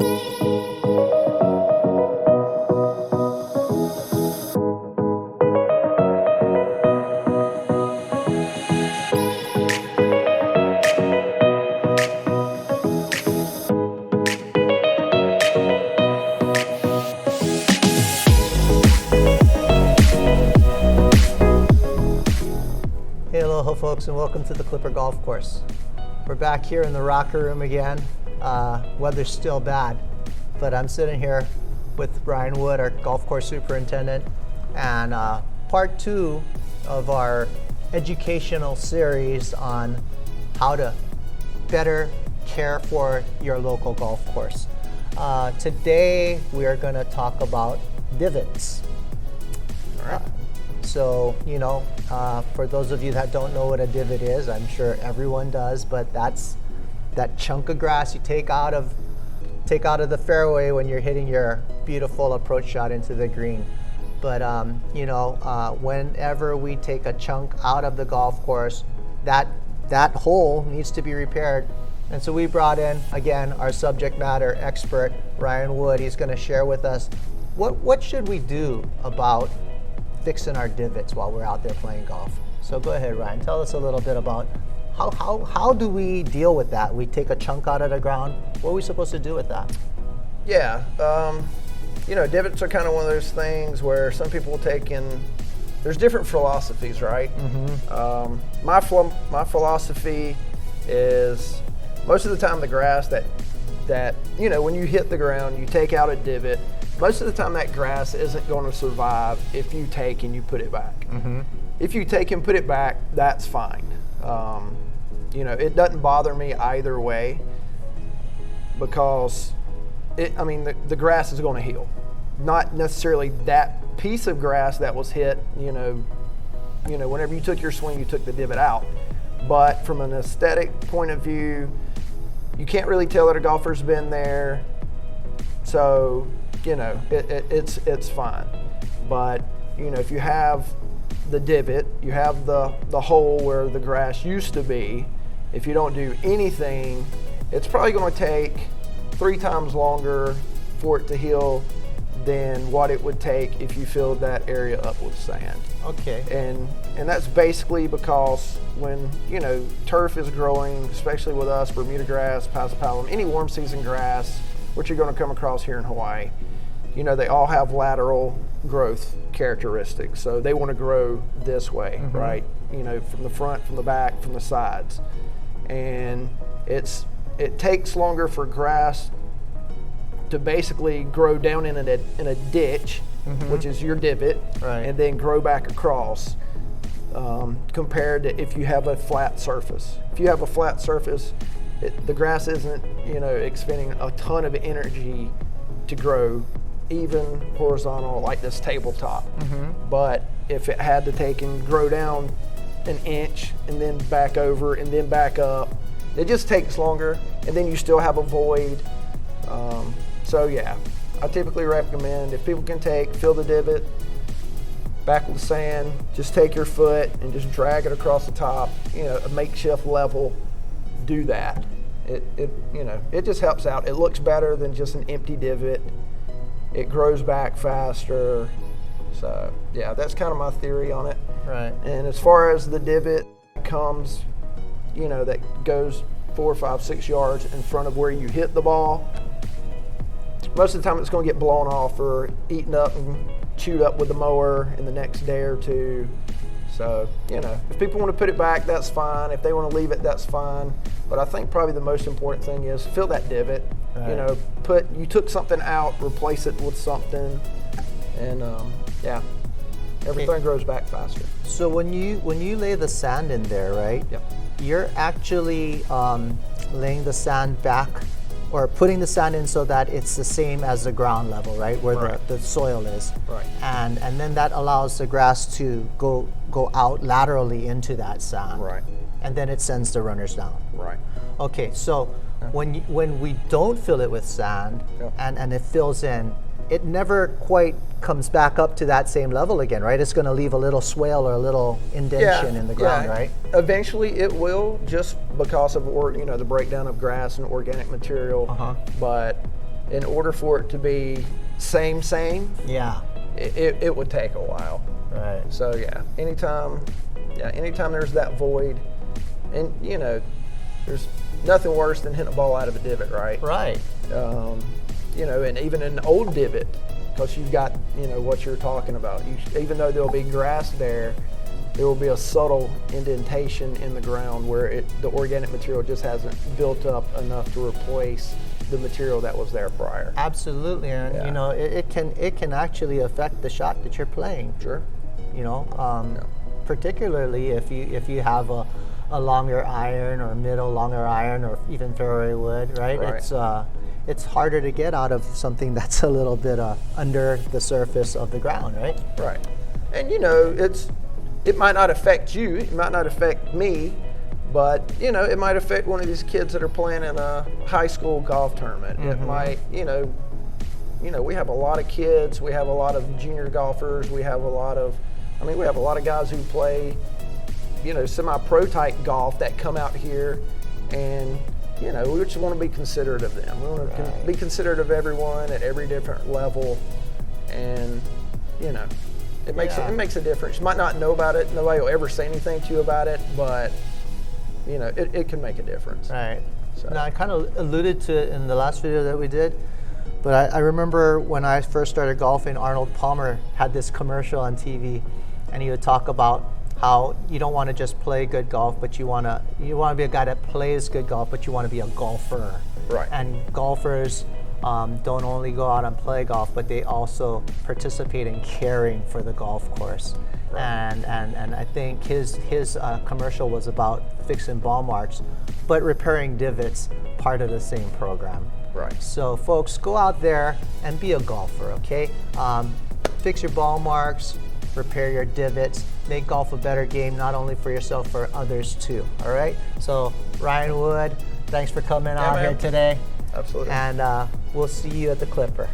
Hey, aloha folks, and welcome to the Klipper Golf Course. We're back here in the rocker room again. Weather's still bad, but I'm sitting here with Ryan Wood, our golf course superintendent, and part 2 of our educational series on how to better care for your local golf course. Today we are going to talk about divots. All right. So, you know, for those of you that don't know what a divot is, I'm sure everyone does, but that's that chunk of grass you take out of the fairway when you're hitting your beautiful approach shot into the green. But, you know, whenever we take a chunk out of the golf course, that hole needs to be repaired. And so we brought in, again, our subject matter expert, Ryan Wood. He's going to share with us what should we do about fixing our divots while we're out there playing golf. So go ahead, Ryan. Tell us a little bit about how do we deal with that? We take a chunk out of the ground. What are we supposed to do with that? Yeah, you know, divots are kind of one of those things where some people will take in. There's different philosophies, right? Mm-hmm. My philosophy is most of the time the grass that you know, when you hit the ground, you take out a divot. Most of the time that grass isn't going to survive if you take and you put it back. Mm-hmm. If you take and put it back, that's fine. You know, it doesn't bother me either way because the grass is going to heal. Not necessarily that piece of grass that was hit, you know, whenever you took your swing, you took the divot out. But from an aesthetic point of view, you can't really tell that a golfer's been there. So, you know, it's fine. But, you know, if you have the divot, you have the hole where the grass used to be, if you don't do anything, it's probably going to take 3 times longer for it to heal than what it would take if you filled that area up with sand. Okay. And that's basically because when, you know, turf is growing, especially with us, Bermuda grass, Passipalum, any warm season grass, which you're going to come across here in Hawaii, you know, they all have lateral growth characteristics. So they want to grow this way, mm-hmm. right? You know, from the front, from the back, from the sides. And it takes longer for grass to basically grow down in a ditch, mm-hmm. which is your divot, right. and then grow back across, compared to if you have a flat surface. If you have a flat surface, the grass isn't, you know, expending a ton of energy to grow even horizontal like this tabletop. Mm-hmm. But if it had to take and grow down an inch and then back over and then back up, it just takes longer, and then you still have a void. So yeah, I typically recommend if people can fill the divot back with sand, just take your foot and just drag it across the top, you know, a makeshift level, do that. It just helps out. It looks better than just an empty divot. It grows back faster. So yeah, that's kind of my theory on it. Right. And as far as the divot comes, you know, that goes 4, 5, 6 yards in front of where you hit the ball, most of the time it's going to get blown off or eaten up and chewed up with the mower in the next day or two. So, you know, if people want to put it back, that's fine. If they want to leave it, that's fine. But I think probably the most important thing is fill that divot. Right. You know, you took something out, replace it with something, and yeah, everything grows back faster. So when you lay the sand in there, right? Yep. You're actually laying the sand back, or putting the sand in so that it's the same as the ground level, right? Where right. the soil is. Right. And then that allows the grass to go out laterally into that sand. Right. And then it sends the runners down. Right. Okay, so when we don't fill it with sand, and it fills in, it never quite comes back up to that same level again, right? It's going to leave a little swale or a little indentation in the ground, right? Eventually it will, just because of the breakdown of grass and organic material. But in order for it to be same, Yeah. it would take a while. Right. So yeah, anytime there's that void, and you know, there's nothing worse than hitting a ball out of a divot, right? Right. You know, and even an old divot, because you've got, you know, what you're talking about. Even though there'll be grass there will be a subtle indentation in the ground where the organic material just hasn't built up enough to replace the material that was there prior. Absolutely, and Yeah. you know, it can actually affect the shot that you're playing. Sure. You know, particularly if you have a longer iron or middle longer iron or even fairway wood, right? Right. It's harder to get out of something that's a little bit under the surface of the ground, right? Right. And you know, it might not affect you, it might not affect me, but you know, it might affect one of these kids that are playing in a high school golf tournament. It might, you know, we have a lot of kids, we have a lot of junior golfers, we have a lot of guys who play, you know, semi-pro type golf that come out here, and you know, we just want to be considerate of them. We want to be considerate of everyone at every different level, and you know, it makes a difference. You might not know about it, nobody will ever say anything to you about it, but you know, it can make a difference. Right. So. Now, I kind of alluded to it in the last video that we did, but I remember when I first started golfing, Arnold Palmer had this commercial on TV, and he would talk about how you don't want to just play good golf, but you want to be a guy that plays good golf, but you want to be a golfer. Right. And golfers don't only go out and play golf, but they also participate in caring for the golf course. Right. And I think his commercial was about fixing ball marks, but repairing divots, part of the same program. Right. So folks, go out there and be a golfer, okay? Fix your ball marks, repair your divots, make golf a better game, not only for yourself, for others too, all right? So Ryan Wood, thanks for coming out here today. Absolutely. And we'll see you at the Klipper.